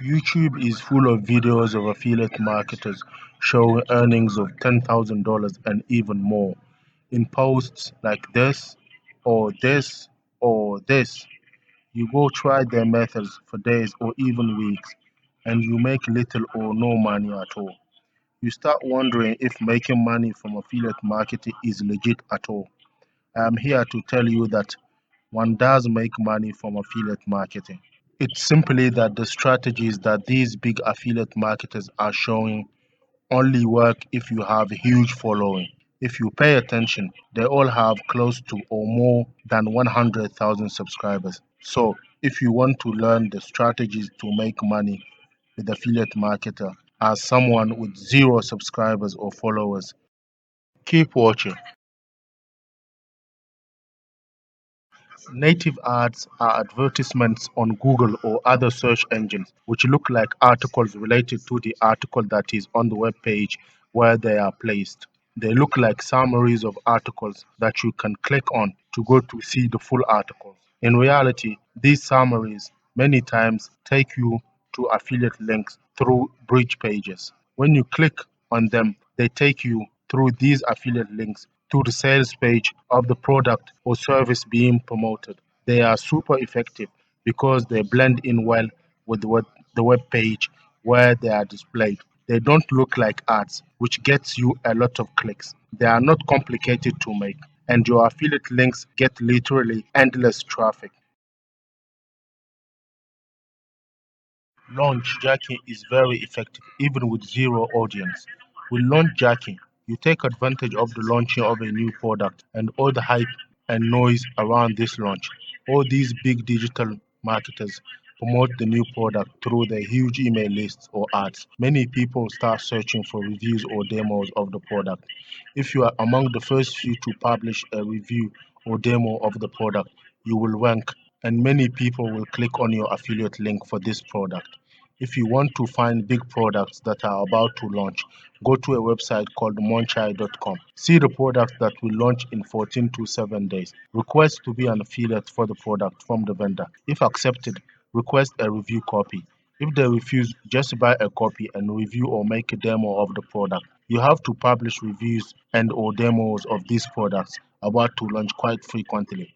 YouTube is full of videos of affiliate marketers showing earnings of $10,000 and even more in posts like this or this or this. You go try their methods for days or even weeks and you make little or no money at all. You start wondering if making money from affiliate marketing is legit at all. I am here to tell you that one does make money from affiliate marketing. It's simply that the strategies that these big affiliate marketers are showing only work if you have a huge following. If you pay attention, they all have close to or more than 100,000 subscribers. So, if you want to learn the strategies to make money with affiliate marketer as someone with zero subscribers or followers, keep watching. Native ads are advertisements on Google or other search engines which look like articles related to the article that is on the web page where they are placed. They look like summaries of articles that you can click on to go to see the full article. In reality, these summaries many times take you to affiliate links through bridge pages. When you click on them, they take you through these affiliate links to the sales page of the product or service being promoted. They are super effective because they blend in well with the web page where they are displayed. They don't look like ads, which gets you a lot of clicks. They are not complicated to make, and your affiliate links get literally endless traffic. Launch jacking is very effective even with zero audience. With launch jacking, you take advantage of the launching of a new product and all the hype and noise around this launch. All these big digital marketers promote the new product through their huge email lists or ads. Many people start searching for reviews or demos of the product. If you are among the first few to publish a review or demo of the product, you will rank and many people will click on your affiliate link for this product. If you want to find big products that are about to launch, go to a website called monchai.com. See the products that will launch in 14 to 7 days. Request to be an affiliate for the product from the vendor. If accepted, request a review copy. If they refuse, just buy a copy and review or make a demo of the product. You have to publish reviews and or demos of these products about to launch quite frequently.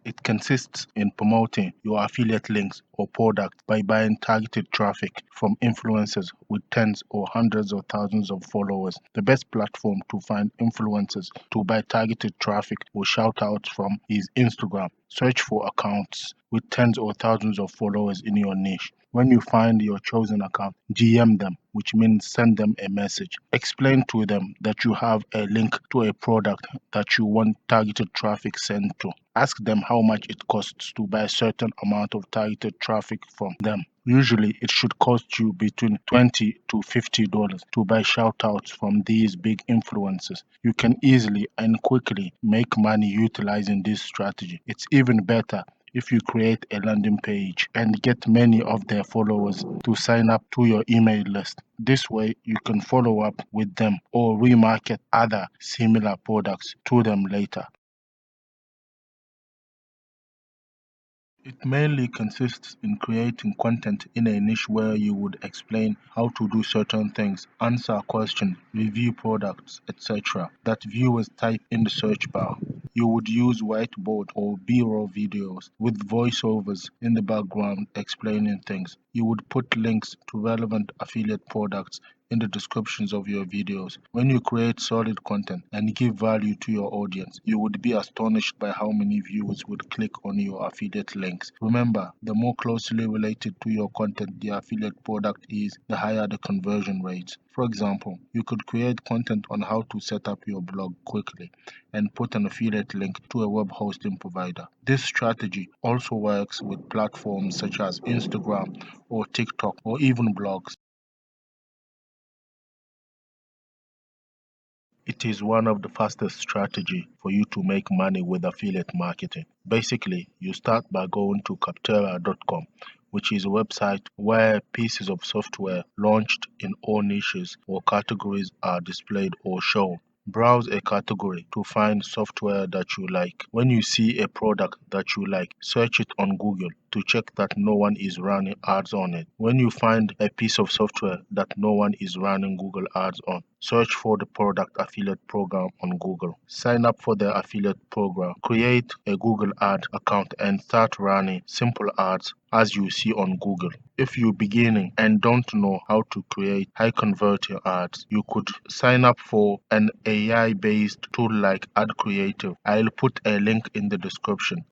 It consists in promoting your affiliate links or product by buying targeted traffic from influencers with tens or hundreds of thousands of followers. The best platform to find influencers to buy targeted traffic or shout outs from is Instagram. Search for accounts with tens or thousands of followers in your niche. When you find your chosen account, DM them, which means send them a message. Explain to them that you have a link to a product that you want targeted traffic sent to. Ask them how much it costs to buy a certain amount of targeted traffic from them. Usually, it should cost you between $20 to $50 to buy shoutouts from these big influencers. You can easily and quickly make money utilizing this strategy. It's even better if you create a landing page and get many of their followers to sign up to your email list. This way, you can follow up with them or remarket other similar products to them later. It mainly consists in creating content in a niche where you would explain how to do certain things, answer questions, review products, etc. that viewers type in the search bar. You would use whiteboard or B-roll videos with voiceovers in the background explaining things. You would put links to relevant affiliate products in the descriptions of your videos. When you create solid content and give value to your audience, you would be astonished by how many viewers would click on your affiliate links. Remember, the more closely related to your content the affiliate product is, the higher the conversion rates. For example, you could create content on how to set up your blog quickly and put an affiliate link to a web hosting provider. This strategy also works with platforms such as Instagram or TikTok or even blogs. It is one of the fastest strategy for you to make money with affiliate marketing. Basically, you start by going to capterra.com, which is a website where pieces of software launched in all niches or categories are displayed or shown. Browse a category to find software that you like. When you see a product that you like, search it on Google to check that no one is running ads on it. When you find a piece of software that no one is running Google ads on, search for the product affiliate program on Google. Sign up for the affiliate program. Create a Google ad account and start running simple ads as you see on Google. If you're beginning and don't know how to create high converting ads, you could sign up for an AI based tool like AdCreative. I'll put a link in the description.